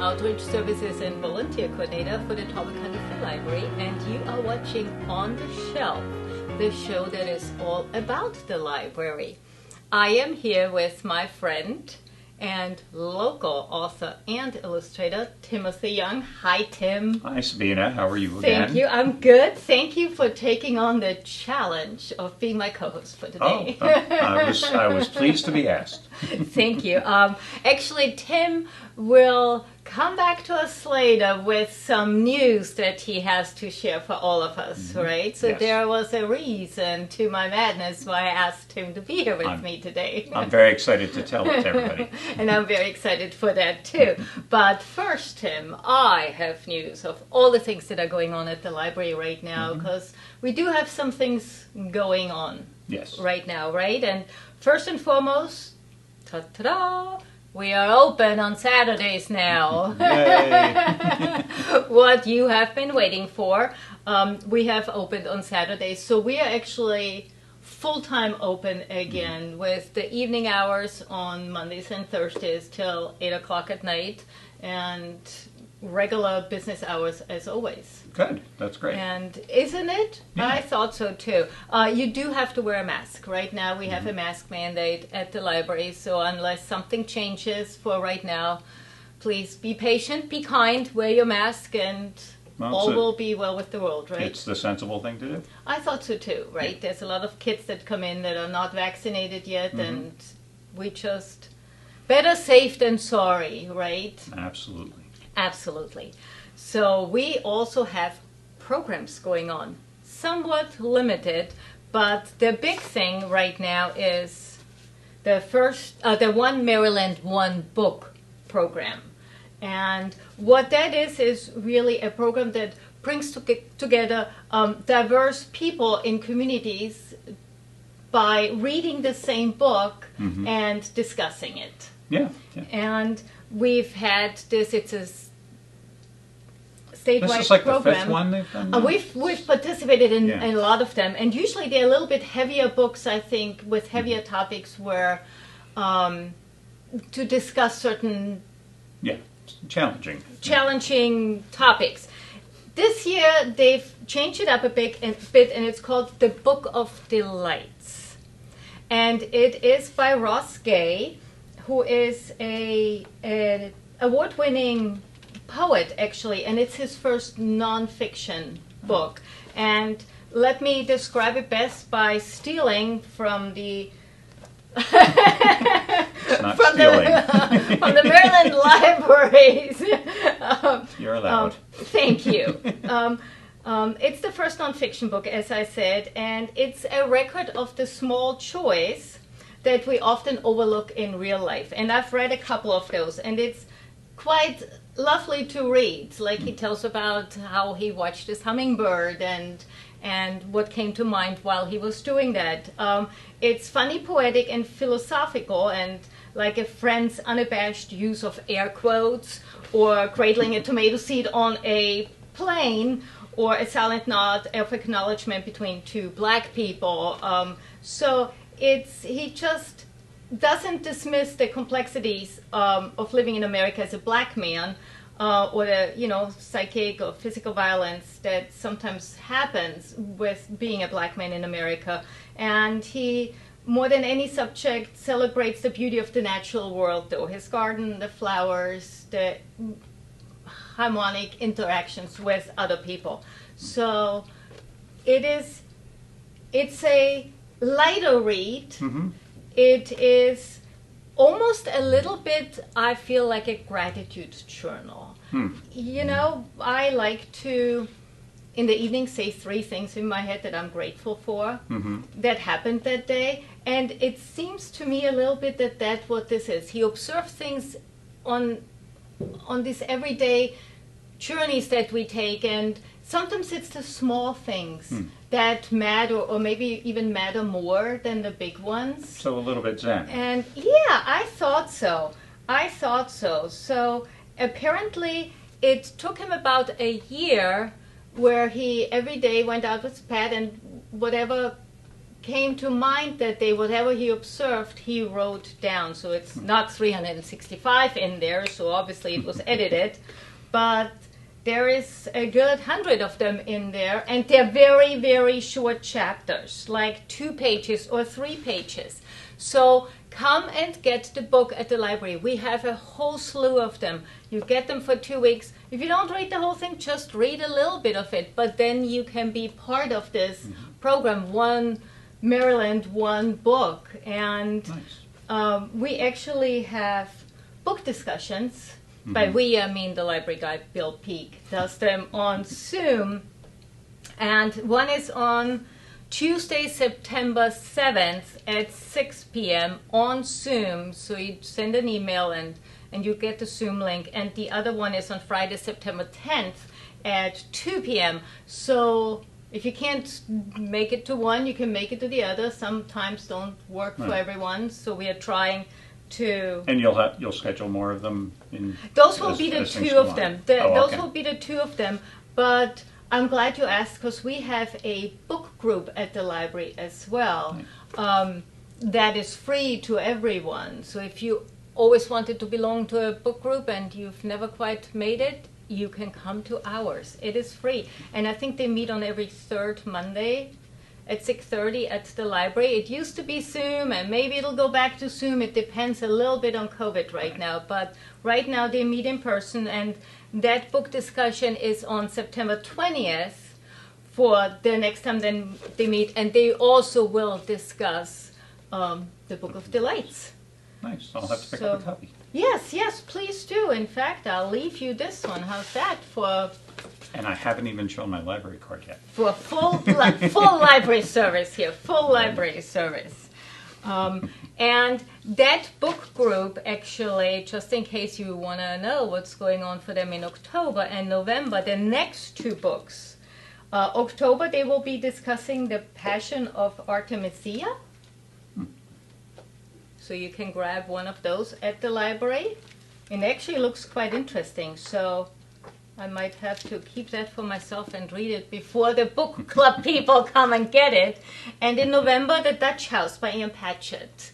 Outreach Services and Volunteer Coordinator for the Talbot County Free Library, and you are watching On the Shelf, the show that is all about the library. I am here with my friend and local author and illustrator, Timothy Young. Hi, Tim. Hi, Sabina. How are you again? Thank you. I'm good. Thank you for taking on the challenge of being my co-host for today. I was pleased to be asked. Thank you. Actually, Tim will come back to us later with some news that he has to share for all of us, right? So Yes. there was a reason to my madness why I asked him to be here with me today. I'm very excited to tell it to everybody. And I'm very excited for that too. But first, Tim, I have news of all the things that are going on at the library right now, because we do have some things going on Yes. right now, right? And first and foremost, ta-ta-da! We are open on Saturdays now. Yay. What you have been waiting for. We have opened on Saturdays. So we are actually full-time open again with the evening hours on Mondays and Thursdays till 8 o'clock at night and regular business hours as always. Good. That's great. And isn't it? Yeah. I thought so too. You do have to wear a mask. Right now we have a mask mandate at the library, so unless something changes for right now, please be patient, be kind, wear your mask, and all will be well with the world, right? It's the sensible thing to do. I thought so too, right? Yeah. There's a lot of kids that come in that are not vaccinated yet, and we just, better safe than sorry, right? Absolutely. Absolutely. So we also have programs going on, somewhat limited, but the big thing right now is the One Maryland One Book program. And what that is really a program that brings together diverse people in communities by reading the same book and discussing it. Yeah. And we've had this, it's a statewide This is like program. the fifth one they've done now? We've participated in Yeah. a lot of them, and usually they're a little bit heavier books, I think, with heavier topics where to discuss certain Yeah. Challenging. challenging topics. This year they've changed it up a bit, and it's called the Book of Delights, and it is by Ross Gay, who is an award-winning poet, actually, and it's his first nonfiction book. And let me describe it best by stealing from the It's not stealing. from the Maryland libraries. You're allowed. Thank you. It's the first nonfiction book, as I said, and it's a record of the small choice that we often overlook in real life. And I've read a couple of those, and it's quite lovely to read. Like, he tells about how he watched his hummingbird and what came to mind while he was doing that. It's funny, poetic, and philosophical, and like a friend's unabashed use of air quotes, or cradling a tomato seed on a plane, or a silent nod of acknowledgement between two black people. So he just doesn't dismiss the complexities of living in America as a black man, or the psychic or physical violence that sometimes happens with being a black man in America. And he, more than any subject, celebrates the beauty of the natural world, though. His garden, the flowers, the harmonic interactions with other people. So it's a lighter read. It is almost a little bit, I feel, like a gratitude journal. I like to, in the evening, say 3 things in my head that I'm grateful for that happened that day. And it seems to me a little bit that that's what this is. He observes things on these everyday journeys that we take, and sometimes it's the small things that matter, or maybe even matter more than the big ones. So a little bit zen. And yeah, I thought so. So apparently it took him about a year where he every day went out with his pet, and whatever came to mind that day, whatever he observed, he wrote down. So it's not 365 in there, so obviously it was edited, but there is a good 100 of them in there, and they're very, very short chapters, like 2 pages or 3 pages. So come and get the book at the library. We have a whole slew of them. You get them for 2 weeks. If you don't read the whole thing, just read a little bit of it, but then you can be part of this program, One Maryland, One Book. And Nice. we actually have book discussions. By we, I mean the library guy, Bill Peake, does them on Zoom. And one is on Tuesday, September 7th at 6 p.m. on Zoom. So you send an email and you get the Zoom link. And the other one is on Friday, September 10th at 2 p.m. So if you can't make it to one, you can make it to the other. Sometimes don't work for everyone. So we are trying to... And you'll schedule more of them in... Those will be the 2 of them. Those okay. will be the 2 of them. But I'm glad you asked, because we have a book group at the library as well. That is free to everyone. So if you always wanted to belong to a book group and you've never quite made it, you can come to ours. It is free. And I think they meet on every 3rd Monday at 6:30 at the library. It used to be Zoom, and maybe it'll go back to Zoom. It depends a little bit on COVID right now. But right now they meet in person, and that book discussion is on September 20th for the next time then they meet. And they also will discuss the Book of Delights. Nice. I'll have to pick up a copy. Yes, please do. In fact, I'll leave you this one. How's that for... And I haven't even shown my library card yet. For full library service here, full library service. And that book group, actually, just in case you want to know what's going on for them in October and November, the next 2 books. October, they will be discussing The Passion of Artemisia. So you can grab one of those at the library. It actually looks quite interesting, so I might have to keep that for myself and read it before the book club people come and get it. And in November, The Dutch House by Ian Patchett,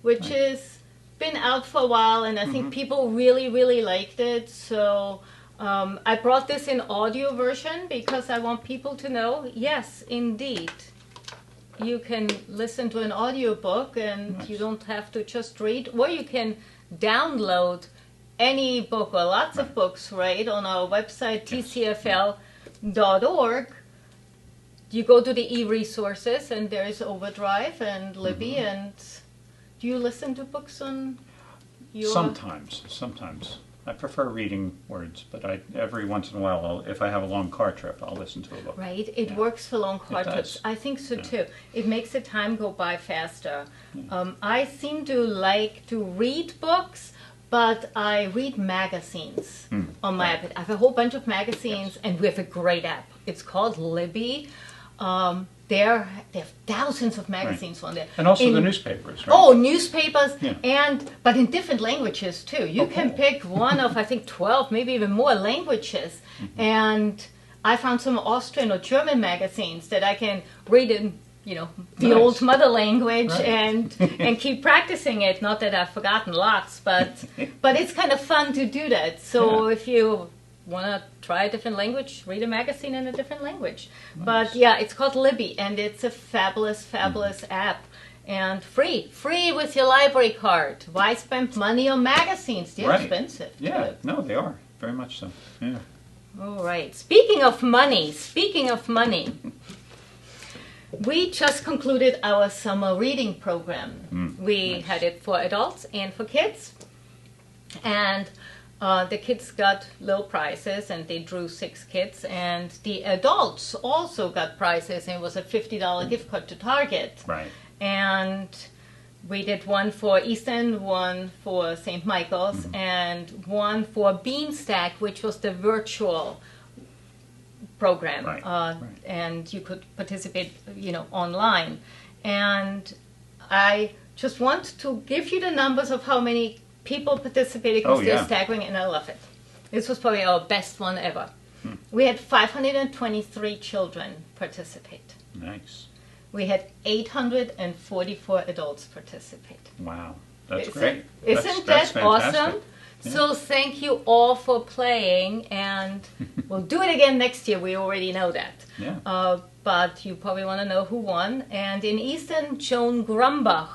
which has been out for a while, and I think people really, really liked it. So I brought this in audio version because I want people to know, yes, indeed, you can listen to an audiobook and you don't have to just read, or you can download any book or lots of books, right, on our website, tcfl.org. You go to the e-resources, and there is Overdrive and Libby. And do you listen to books on your... Sometimes. I prefer reading words, but every once in a while, if I have a long car trip, I'll listen to a book. Right, it works for long car trips. I think so too. It makes the time go by faster. I seem to like to read books, but I read magazines on my iPad. I have a whole bunch of magazines, and we have a great app. It's called Libby. There have thousands of magazines on there. And also the newspapers, right? Oh, newspapers, but in different languages too. You can pick one of, I think, 12, maybe even more languages. And I found some Austrian or German magazines that I can read in, the old mother language and keep practicing it. Not that I've forgotten lots, but it's kind of fun to do that. So if you want to try a different language, read a magazine in a different language. Nice. But it's called Libby, and it's a fabulous app, and free with your library card. Why spend money on magazines? They're expensive. Yeah, no, they are very much so. Yeah. All right. Speaking of money, we just concluded our summer reading program. We had it for adults and for kids, and the kids got little prizes, and they drew 6 kids, and the adults also got prizes, and it was a $50 gift card to Target. Right. And we did one for Easton, one for St. Michael's, and one for Beanstack, which was the virtual program. And you could participate, online. And I just want to give you the numbers of how many people participated, because they're staggering, and I love it. This was probably our best one ever. We had 523 children participate. Nice. we had 844 adults participate. Wow. That's great. Isn't That's that awesome? fantastic. Yeah. So thank you all for playing, and we'll do it again next year. We already know that. Yeah. But you probably want to know who won. And in Easton, Joan Grumbach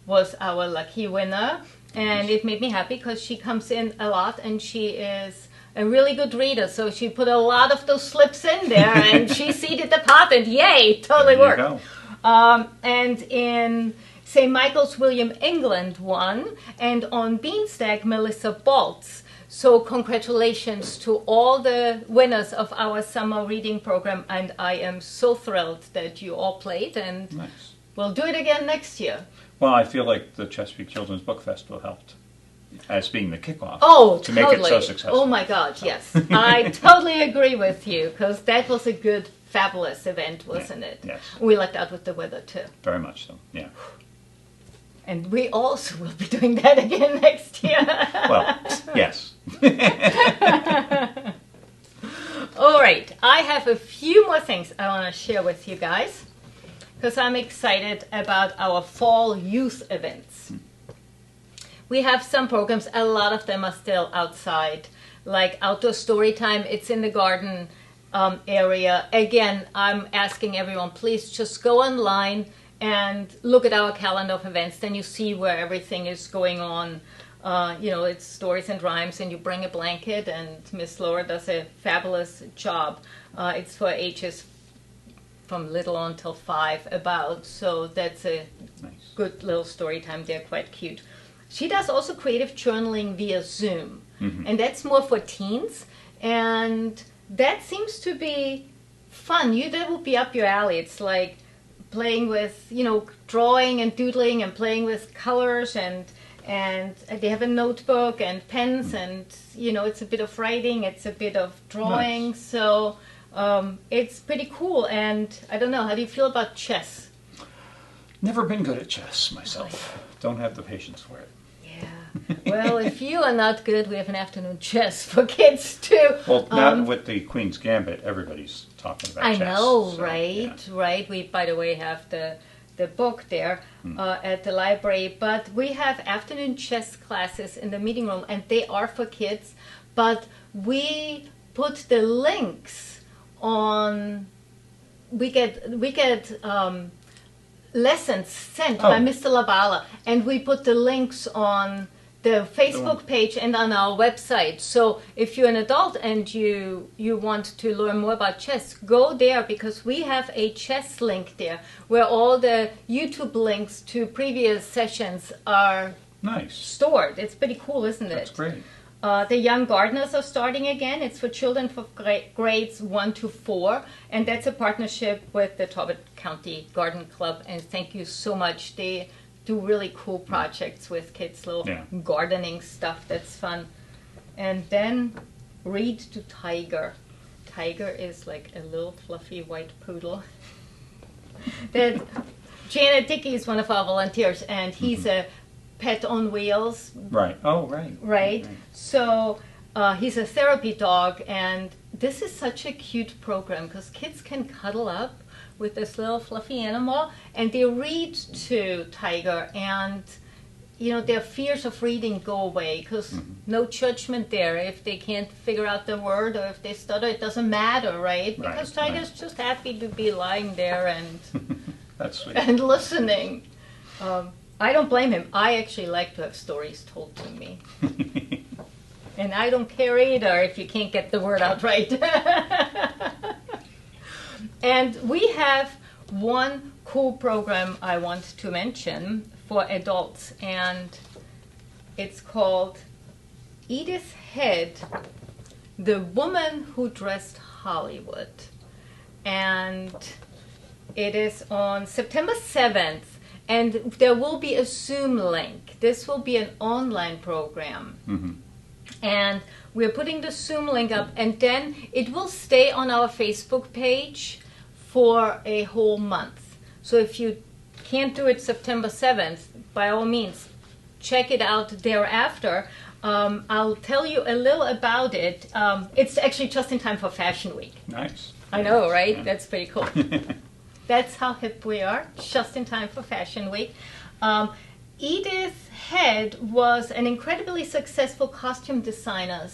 was our lucky winner. And it made me happy because she comes in a lot and she is a really good reader. So she put a lot of those slips in there and she seeded the pot and yay, totally There you worked. go. And in St. Michael's, William England won. And on Beanstag, Melissa Baltz. So congratulations to all the winners of our summer reading program. And I am so thrilled that you all played. And Nice. we'll do it again next year. Well, I feel like the Chesapeake Children's Book Festival helped as being the kickoff to Totally. make it so successful. Oh my God, yes. I totally agree with you because that was a good, fabulous event, wasn't it? Yes. We lucked out with the weather too. Very much so, yeah. And we also will be doing that again next year. Well, yes. All right, I have a few more things I want to share with you guys because I'm excited about our fall youth events. We have some programs, a lot of them are still outside, like outdoor story time, it's in the garden area. Again, I'm asking everyone, please just go online and look at our calendar of events, then you see where everything is going on. It's stories and rhymes, and you bring a blanket, and Miss Laura does a fabulous job. It's for ages from little on till 5 about, so that's a Nice. good little story time. They're quite cute. She does also creative journaling via Zoom, and that's more for teens, and that seems to be fun. That would be up your alley. It's like playing with, drawing and doodling and playing with colors, and they have a notebook and pens, and it's a bit of writing, it's a bit of drawing. Nice. So it's pretty cool. And I don't know, how do you feel about chess? Never been good at chess myself. Don't have the patience for it. Yeah. Well, if you are not good, we have an afternoon chess for kids too. Well, now with the Queen's Gambit, everybody's talking about I chess. know, so, right? yeah. Right. We, by the way, have the book there at the library. But we have afternoon chess classes in the meeting room, and they are for kids. But we put the links on. We get lessons sent by Mr. Labala, and we put the links on the Facebook page and on our website. So if you're an adult and you want to learn more about chess, go there, because we have a chess link there where all the YouTube links to previous sessions are Nice. stored. It's pretty cool, isn't it? That's great. The Young Gardeners are starting again. It's for children for grades 1 to 4, and that's a partnership with the Talbot County Garden Club. And thank you so much. They do really cool projects with kids, little gardening stuff. That's fun. And then Read to Tiger. Tiger is like a little fluffy white poodle. That Janet Dickey is one of our volunteers, and he's a pet on wheels. Right. Oh, right. Right. So he's a therapy dog, and this is such a cute program because kids can cuddle up with this little fluffy animal, and they read to Tiger, and their fears of reading go away because no judgment there. If they can't figure out the word or if they stutter, it doesn't matter, right? Because Tiger's just happy to be lying there and That's sweet. and listening. I don't blame him. I actually like to have stories told to me. And I don't care either if you can't get the word out right. And we have one cool program I want to mention for adults, and it's called Edith Head, The Woman Who Dressed Hollywood. And it is on September 7th. And there will be a Zoom link. This will be an online program. And we're putting the Zoom link up, and then it will stay on our Facebook page for a whole month. So if you can't do it September 7th, by all means, check it out thereafter. I'll tell you a little about it. It's actually just in time for Fashion Week. Nice. I know, right? Yeah. That's pretty cool. That's how hip we are, just in time for Fashion Week. Edith Head was an incredibly successful costume designer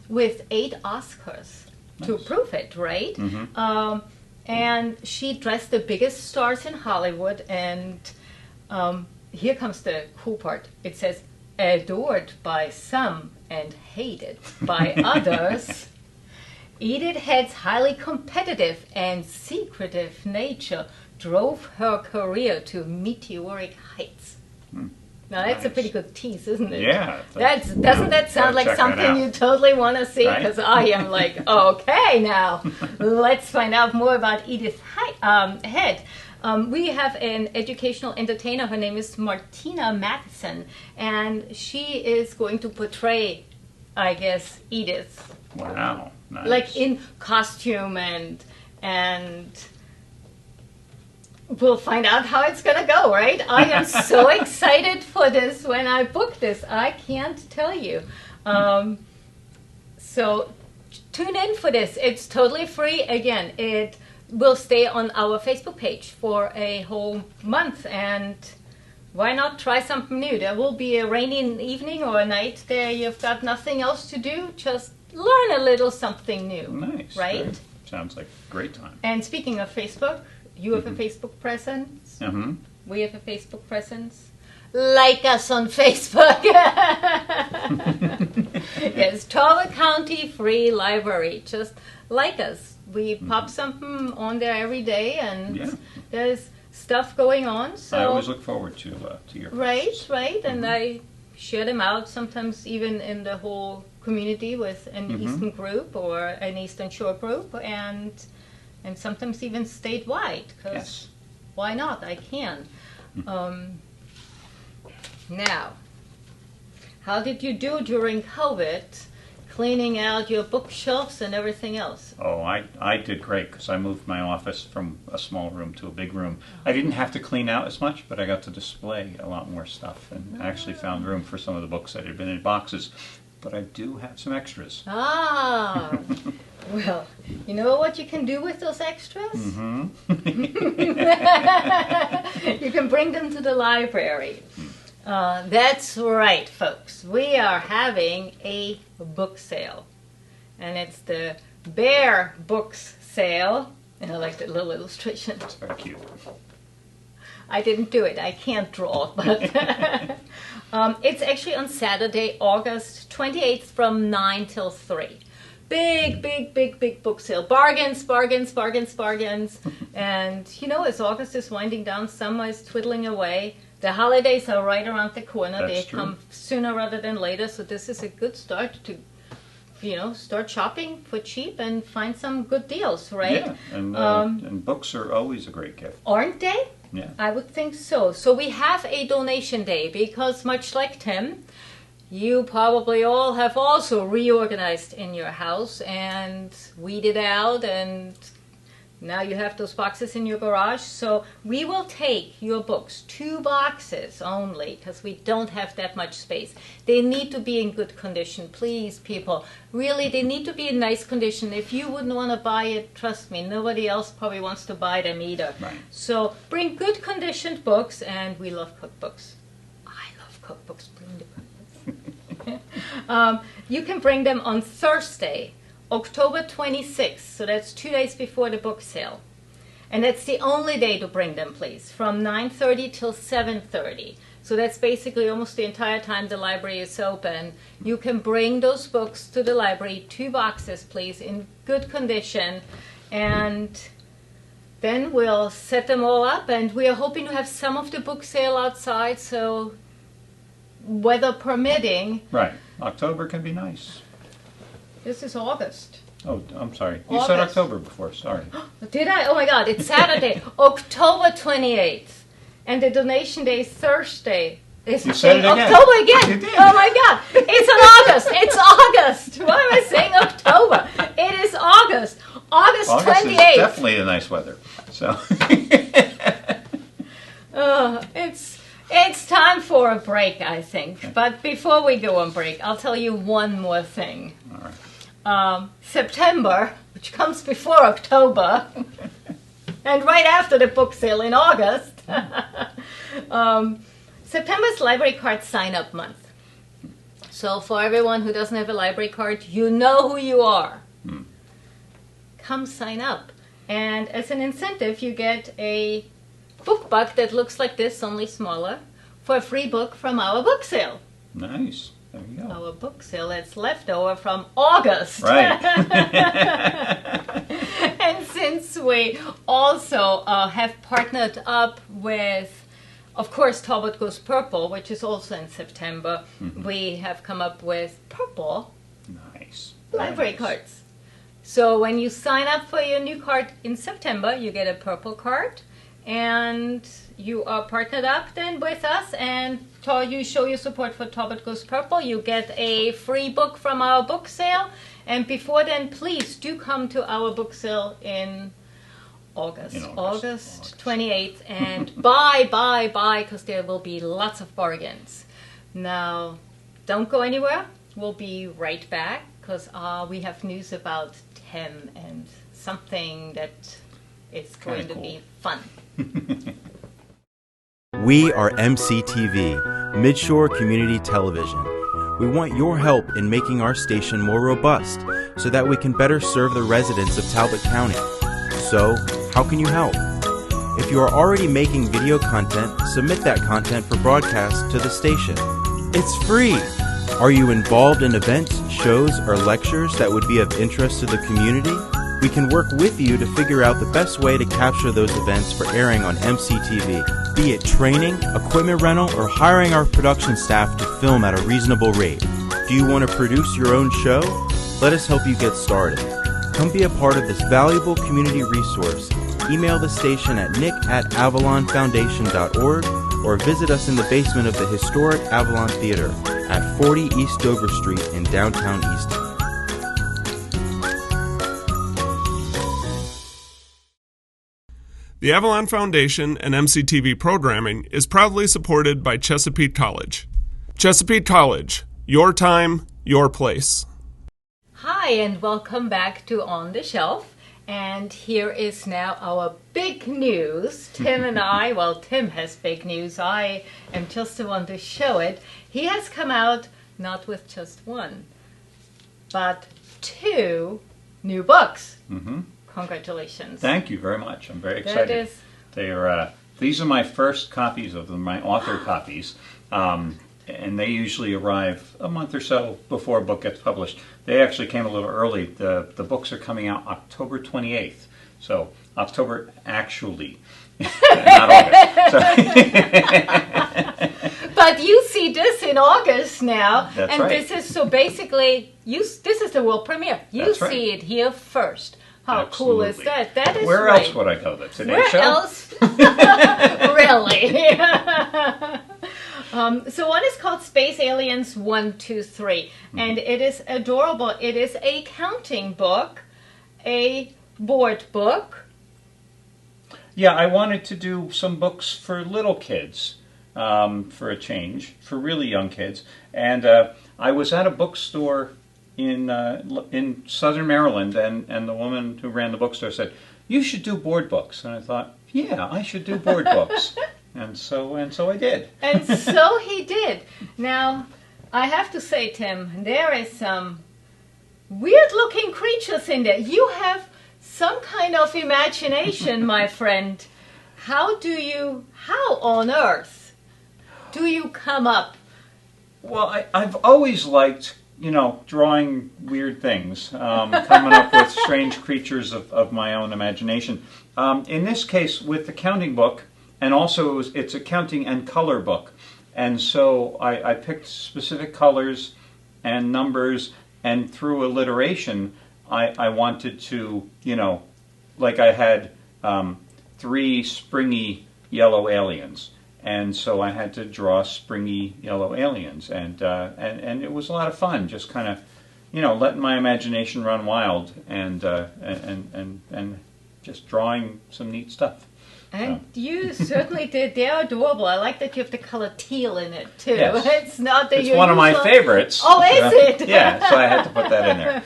with 8 Oscars to prove it, right? Mm-hmm. And she dressed the biggest stars in Hollywood, and here comes the cool part. It says, adored by some and hated by others. Edith Head's highly competitive and secretive nature drove her career to meteoric heights. Now that's a pretty good tease, isn't it? Yeah. Doesn't that sound like something you totally want to see? Because I am like, okay, now let's find out more about Edith Head. We have an educational entertainer. Her name is Martina Matheson, and she is going to portray, I guess, Edith. Wow, nice. Like in costume and we'll find out how it's going to go, right? I am so excited for this when I booked this. I can't tell you. So tune in for this. It's totally free. Again, it will stay on our Facebook page for a whole month. And why not try something new? There will be a rainy evening or a night there you've got nothing else to do. Just learn a little something new. Nice. Right? Great. Sounds like a great time. And speaking of Facebook, you have a Facebook presence. Mm-hmm. We have a Facebook presence. Like us on Facebook. Yes, Talbot County Free Library. Just like us. We pop something on there every day, and there's stuff going on. So I always look forward to your posts. Right. And I share them out sometimes even in the whole community with an Eastern group or an Eastern Shore group, and sometimes even statewide, because why not? I can. Now, how did you do during COVID, cleaning out your bookshelves and everything else? Oh, I did great, because I moved my office from a small room to a big room. I didn't have to clean out as much, but I got to display a lot more stuff, and actually found room for some of the books that had been in boxes. But I do have some extras. Ah, well, you know what you can do with those extras? You can bring them to the library. That's right, folks. We are having a book sale. And it's the Bear Books sale. And I like that little illustration. It's very cute. I didn't do it. I can't draw. But it's actually on Saturday, August 28th from 9 till 3. Big book sale. Bargains. And, you know, as August is winding down, summer is twiddling away. The holidays are right around the corner. That's They true. come sooner rather than later. So this is a good start to, start shopping for cheap and find some good deals, right? Yeah, and books are always a great gift. Aren't they? Yeah. I would think so. So we have a donation day because much like Tim, you probably all have also reorganized in your house and weeded out, and now you have those boxes in your garage. So we will take your books, 2 boxes only, because we don't have that much space. They need to be in good condition, please, people. Really, they need to be in nice condition. If you wouldn't want to buy it, trust me, nobody else probably wants to buy them either. Right. So bring good conditioned books, and we love cookbooks. I love cookbooks. Bring the cookbooks. You can bring them on Thursday, October 26th, so that's 2 days before the book sale. And that's the only day to bring them, please, from 9:30 till 7:30. So that's basically almost the entire time the library is open. You can bring those books to the library, 2 boxes, please, in good condition. And then we'll set them all up, and we are hoping to have some of the book sale outside, so weather permitting. Right. October can be nice. This is August. Oh, I'm sorry. You said October before. Sorry. Did I? Oh my God, it's Saturday, October 28th. And the donation day is Thursday. You said it again. October again. You did. Oh my God, it's on August. It's August. Why am I saying October? It is August. August 28th. August is definitely the nice weather. So. It's time for a break, I think. But before we go on break, I'll tell you one more thing. All right. September, which comes before October, and right after the book sale in August. September's library card sign-up month. So for everyone who doesn't have a library card, you know who you are. Come sign up. And as an incentive, you get a book bug that looks like this, only smaller, for a free book from our book sale. Nice. There you go. Our book sale that's left over from August. Right. And since we also have partnered up with, of course, Talbot Goes Purple, which is also in September, we have come up with purple library cards. So when you sign up for your new card in September, you get a purple card, and you are partnered up then with us, and you show your support for Talbot Goes Purple. You get a free book from our book sale, and before then, please do come to our book sale in August 28th, and buy, because there will be lots of bargains. Now, don't go anywhere. We'll be right back, because we have news about Tim and something that is going to be fun. We are MCTV, Midshore Community Television. We want your help in making our station more robust so that we can better serve the residents of Talbot County. So, how can you help? If you are already making video content, submit that content for broadcast to the station. It's free! Are you involved in events, shows, or lectures that would be of interest to the community? We can work with you to figure out the best way to capture those events for airing on MCTV, be it training, equipment rental, or hiring our production staff to film at a reasonable rate. Do you want to produce your own show? Let us help you get started. Come be a part of this valuable community resource. Email the station at nick@avalonfoundation.org or visit us in the basement of the historic Avalon Theater at 40 East Dover Street in downtown Easton. The Avalon Foundation and MCTV programming is proudly supported by Chesapeake College. Chesapeake College, your time, your place. Hi, and welcome back to On the Shelf. And here is now our big news. Tim and I, well, Tim has big news. I am just the one to show it. He has come out not with just one, but 2 new books. Congratulations. Thank you very much. I'm very excited. These are my first copies of them, my author copies. And they usually arrive a month or so before a book gets published. They actually came a little early. The books are coming out October 28th. So October actually, not August. So But you see this in August now. That's and right. This is so basically, this is the world premiere. You That's see right. it here first. How Absolutely. cool is that? That is Where right. else would I go? The Today Where Show? else? Really? So one is called Space Aliens 123, and it is adorable. It is a counting book, a board book. Yeah, I wanted to do some books for little kids, for a change, for really young kids. And I was at a bookstore in Southern Maryland, and the woman who ran the bookstore said, "You should do board books." And I thought, yeah, I should do board books. And so I did. And so he did. Now, I have to say, Tim, there is some weird-looking creatures in there. You have some kind of imagination, my friend. How on earth do you come up? Well, I've always liked, drawing weird things, coming up with strange creatures of my own imagination. In this case, with the counting book, and also it's a counting and color book. And so I picked specific colors and numbers, and through alliteration, I wanted to, like I had 3 springy yellow aliens. And so I had to draw springy yellow aliens. And it was a lot of fun, just kind of, letting my imagination run wild and just drawing some neat stuff. And you certainly did. They're adorable. I like that you have the color teal in it, too. Yes. It's not that It's one of my favorites. Oh, is it? Yeah, so I had to put that in there.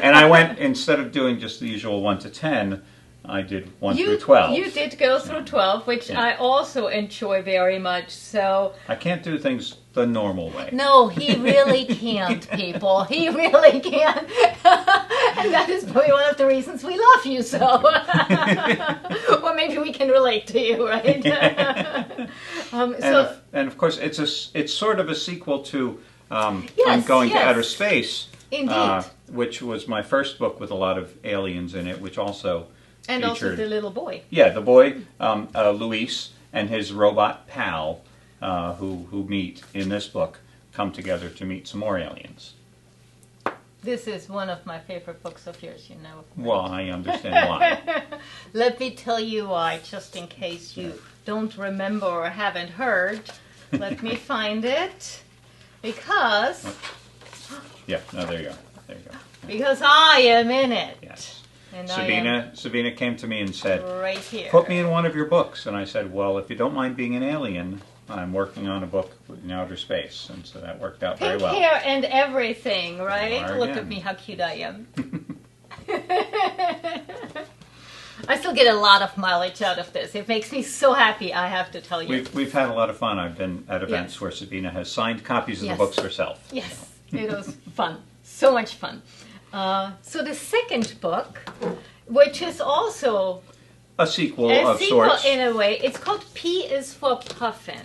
And I went, instead of doing just the usual 1 to 10, I did 1 through 12. You did go through 12, which I also enjoy very much. So I can't do things the normal way. no, he really can't, people. He really can't. And that is probably one of the reasons we love you so. Or maybe we can relate to you, right? And of course, it's sort of a sequel to Yes, I'm Going to yes. Outer Space, Indeed. which was my first book with a lot of aliens in it, which also And also featured, the little boy. yeah, the boy, Luis, and his robot pal, who meet in this book, come together to meet some more aliens. This is one of my favorite books of yours, you know. Well, I understand why. Let me tell you why, just in case you don't remember or haven't heard. Let me find it. Because Yeah, no, there you go. There you go. because I am in it. Yes. And I am Sabina came to me and said, right here. put me in one of your books. And I said, well, if you don't mind being an alien, I'm working on a book in outer space. And so that worked out very Pink well. hair and everything, right? You are Look again. at me, how cute I am. I still get a lot of mileage out of this. It makes me so happy, I have to tell you. We've had a lot of fun. I've been at events Yes. where Sabina has signed copies of Yes. the books herself. Yes, it was fun. So much fun. So the second book, which is also A sequel a of sequel sorts. in a way, it's called P is for Puffin.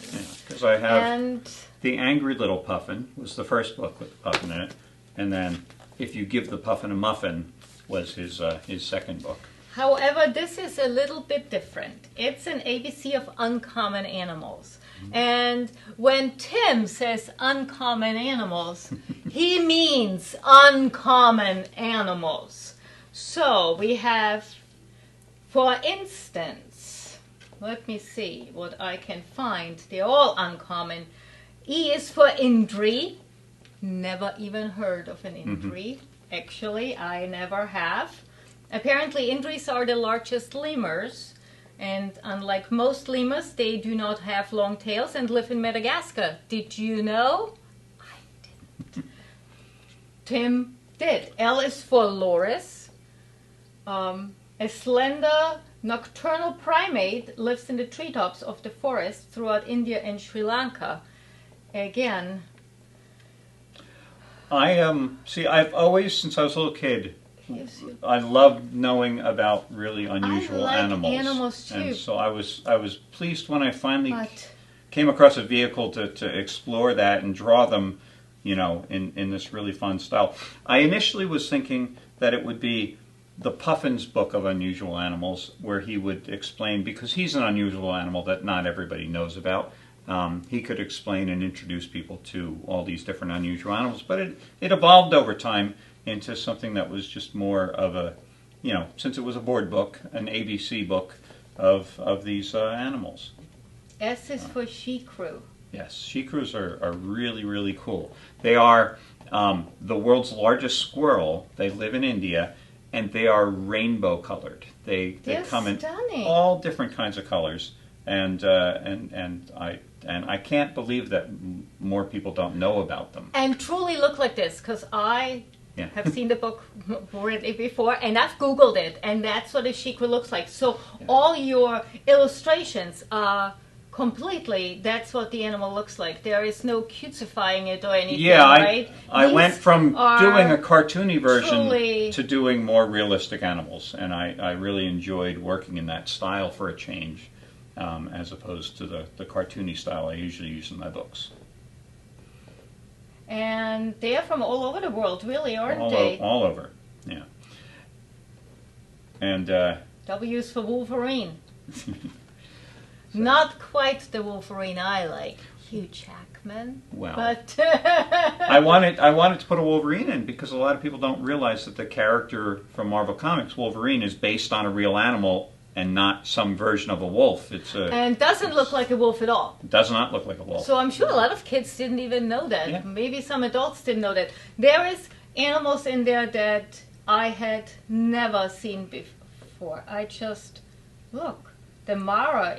Because I have And The Angry Little Puffin was the first book with the puffin in it. And then If You Give the Puffin a Muffin was his second book. however, this is a little bit different. It's an ABC of uncommon animals. And when Tim says uncommon animals, he means uncommon animals. So we have, for instance, let me see what I can find. They're all uncommon. E is for Indri. Never even heard of an Indri. Actually, I never have. Apparently, Indris are the largest lemurs, and unlike most lemurs, they do not have long tails and live in Madagascar. Did you know? I didn't. Tim did. L is for loris. A slender nocturnal primate lives in the treetops of the forest throughout India and Sri Lanka. Again, I've always, since I was a little kid, gives you I loved knowing about really unusual like animals. animals, too. And so I was pleased when I finally but came across a vehicle to explore that and draw them, in this really fun style. I initially was thinking that it would be the Puffin's book of unusual animals, where he would explain, because he's an unusual animal that not everybody knows about. He could explain and introduce people to all these different unusual animals, but it evolved over time into something that was just more of a, since it was a board book, an ABC book of these animals. S is for shikru. Yes, shikras are really, really cool. They are the world's largest squirrel. They live in India, and they are rainbow colored. They They're come in stunning. all different kinds of colors, and I can't believe that more people don't know about them. And truly look like this, because I Yeah. have seen the book, read it before, and I've Googled it, and that's what a shikra looks like. So all your illustrations are completely, that's what the animal looks like. There is no cutesifying it or anything, Yeah, right? I went These from are doing a cartoony version truly- to doing more realistic animals, and I really enjoyed working in that style for a change, as opposed to the cartoony style I usually use in my books. And they're from all over the world, really, aren't they? All over, yeah. And W is for Wolverine. Not quite the Wolverine I like, Hugh Jackman. Well. But I wanted to put a Wolverine in because a lot of people don't realize that the character from Marvel Comics, Wolverine, is based on a real animal and not some version of a wolf. and doesn't look like a wolf at all. It does not look like a wolf. So I'm sure a lot of kids didn't even know that. Yeah. Maybe some adults didn't know that. There is animals in there that I had never seen before. I just look. The Mara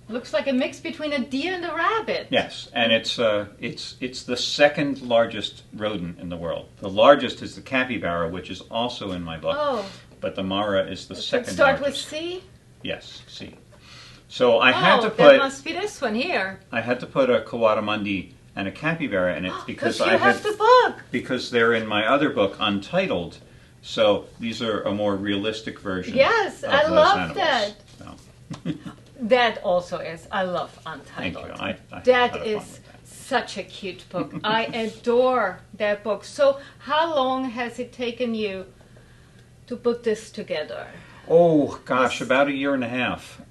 looks like a mix between a deer and a rabbit. Yes, and it's the second largest rodent in the world. The largest is the capybara, which is also in my book. Oh, but the Mara is the second Start largest. with C? Yes, C. So I had to that put must be this one here. I had to put a Coatamundi and a capybara in it because you I have had the book. because they're in my other book, Untitled. So these are a more realistic version. Yes, of I those love animals. that. So, That also is. I love thank you. Untitled. I had a lot That of fun is with that. such a cute book. I adore that book. So, how long has it taken you to put this together? Oh gosh, about a year and a half.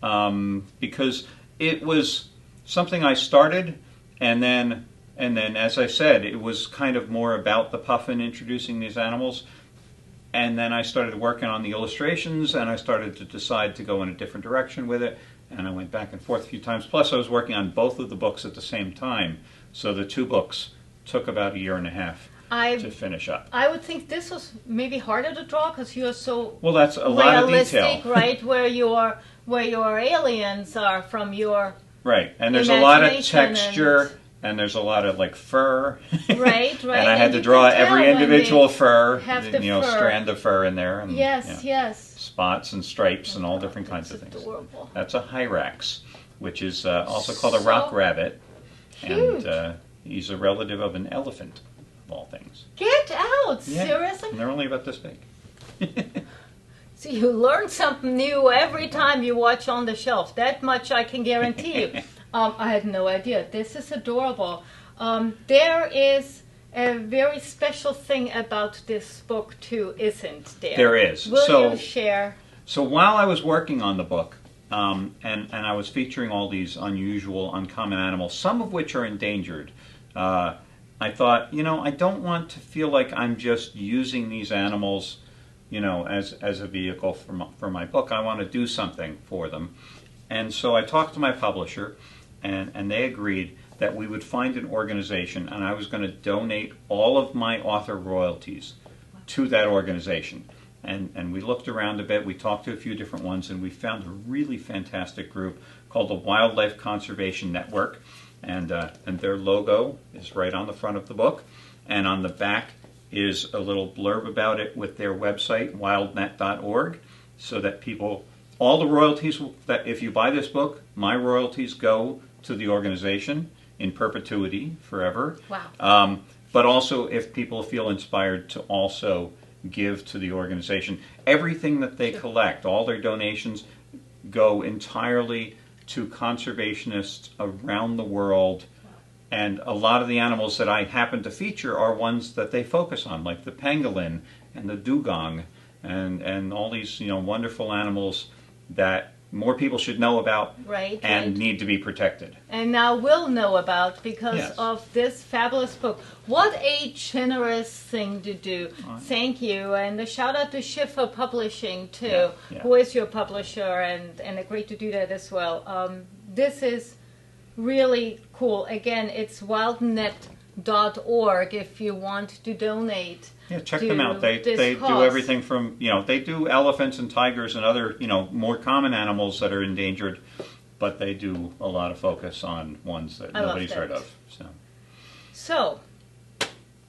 Because it was something I started, and then as I said, it was kind of more about the puffin introducing these animals. And then I started working on the illustrations, and I started to decide to go in a different direction with it. And I went back and forth a few times. Plus, I was working on both of the books at the same time. So the two books took about a year and a half to finish up. I would think this was maybe harder to draw because you're so Well, that's a lot of realistic, detail. right? Where your aliens are from your Right, and there's a lot of imagination texture, and there's a lot of like fur. Right. And I And had to you draw can tell every when individual they fur, have the fur. strand of fur in there. And, Yes, yes. spots and stripes and all different kinds That's of things. adorable. That's a hyrax, which is also called a So rock rabbit. cute. And he's a relative of an elephant, of all things. Get out! Yeah, Seriously? and they're only about this big. So you learn something new every time you watch On the Shelf. That much I can guarantee you. I had no idea. This is adorable. There is a very special thing about this book too, isn't there? There is. Will you share? So while I was working on the book, and I was featuring all these unusual, uncommon animals, some of which are endangered, I thought, I don't want to feel like I'm just using these animals, as a vehicle for my book. I want to do something for them. And so I talked to my publisher, and they agreed that we would find an organization, and I was going to donate all of my author royalties to that organization. And we looked around a bit, we talked to a few different ones, and we found a really fantastic group called the Wildlife Conservation Network. And their logo is right on the front of the book. And on the back is a little blurb about it with their website, wildnet.org, so that all the royalties, that if you buy this book, my royalties go to the organization in perpetuity, forever. Wow. But also if people feel inspired to also give to the organization. Everything that they collect, all their donations, go entirely to conservationists around the world. And a lot of the animals that I happen to feature are ones that they focus on, like the pangolin and the dugong and all these wonderful animals that more people should know about and need to be protected. And now will know about because Yes. of this fabulous book. What a generous thing to do. Thank you. And a shout out to Schiffer Publishing too, Yeah. who is your publisher and agreed to do that as well. This is really cool. Again, it's wildnet.org if you want to donate. Yeah, check to them out. They this do cause. everything from, they do elephants and tigers and other, more common animals that are endangered, but they do a lot of focus on ones that I love nobody's heard that. of. So,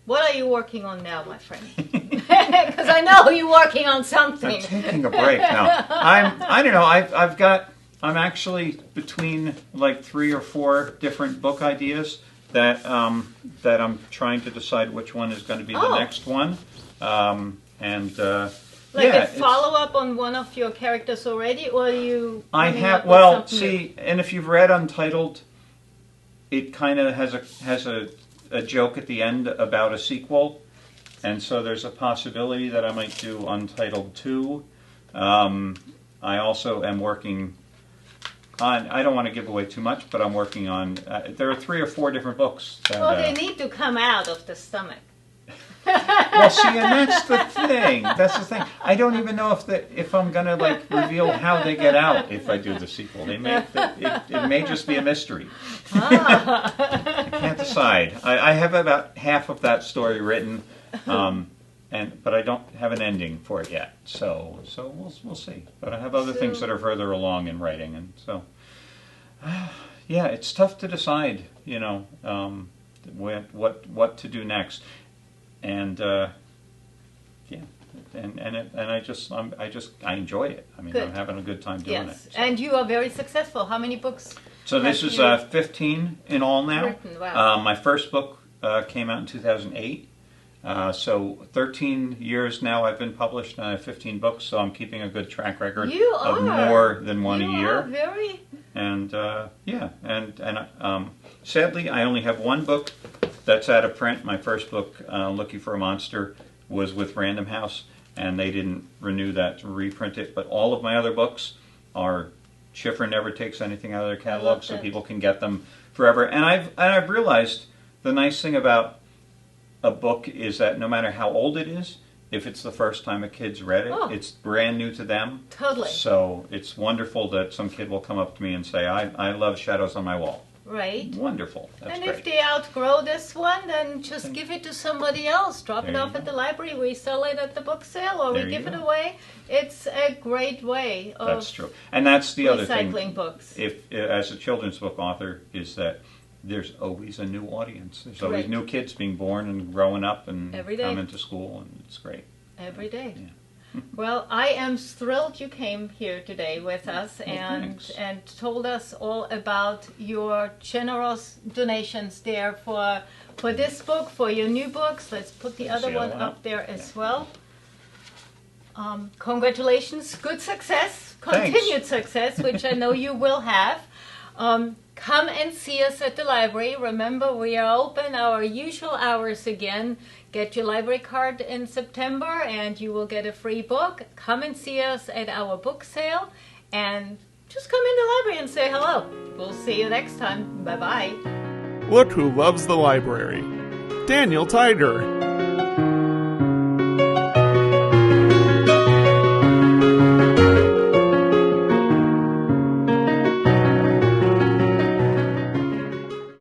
what are you working on now, my friend? Because I know you're working on something. I'm taking a break now. I don't know. I'm actually between like 3 or 4 different book ideas that I'm trying to decide which one is going to be the next one. Like a follow-up on one of your characters already, or you? I coming have. up with Well, something see, and if you've read Untitled, it kind of has a joke at the end about a sequel, and so there's a possibility that I might do Untitled 2. I also am working on. I don't want to give away too much, but I'm working on. There are 3 or 4 different books. That, Well, they need to come out of the stomach. Well, see, and that's the thing. That's the thing. I don't even know if I'm gonna like reveal how they get out if I do the sequel. It may just be a mystery. I can't decide. I have about half of that story written, but I don't have an ending for it yet. So we'll see. But I have other things that are further along in writing, and so yeah, it's tough to decide. What to do next. And I enjoy it. I mean, Good. I'm having a good time doing Yes, it. So. and you are very successful. How many books? So this is 15 in all now. Written, wow. My first book came out in 2008. So 13 years now I've been published, and I have 15 books, so I'm keeping a good track record of more than one a year. Are very... And sadly, I only have one book that's out of print. My first book, Looking for a Monster, was with Random House, and they didn't renew that to reprint it. But all of my other books are Schiffer never takes anything out of their catalog, so people can get them forever. And I've realized the nice thing about a book is that no matter how old it is, if it's the first time a kid's read it, it's brand new to them. Totally. So it's wonderful that some kid will come up to me and say, I love Shadows on My Wall. Right. Wonderful. That's and great. if they outgrow this one, then just give it to somebody else. Drop it There off you at go. the library. We sell it at the book sale, or There we you give it go. away. It's a great way of That's true. And that's the other thing. recycling books. If as a children's book author, is that there's always a new audience. There's always Correct. new kids being born and growing up and Every day. coming to school, and it's great. Every day. Yeah. Well, I am thrilled you came here today with us thanks. and told us all about your generous donations there for this book, for your new books. Let's put the other one up there as well. Congratulations, good success, continued success, which I know you will have. Come and see us at the library. Remember, we are open our usual hours again. Get your library card in September and you will get a free book. Come and see us at our book sale and just come in the library and say hello. We'll see you next time. Bye-bye. Look who loves the library. Daniel Tiger.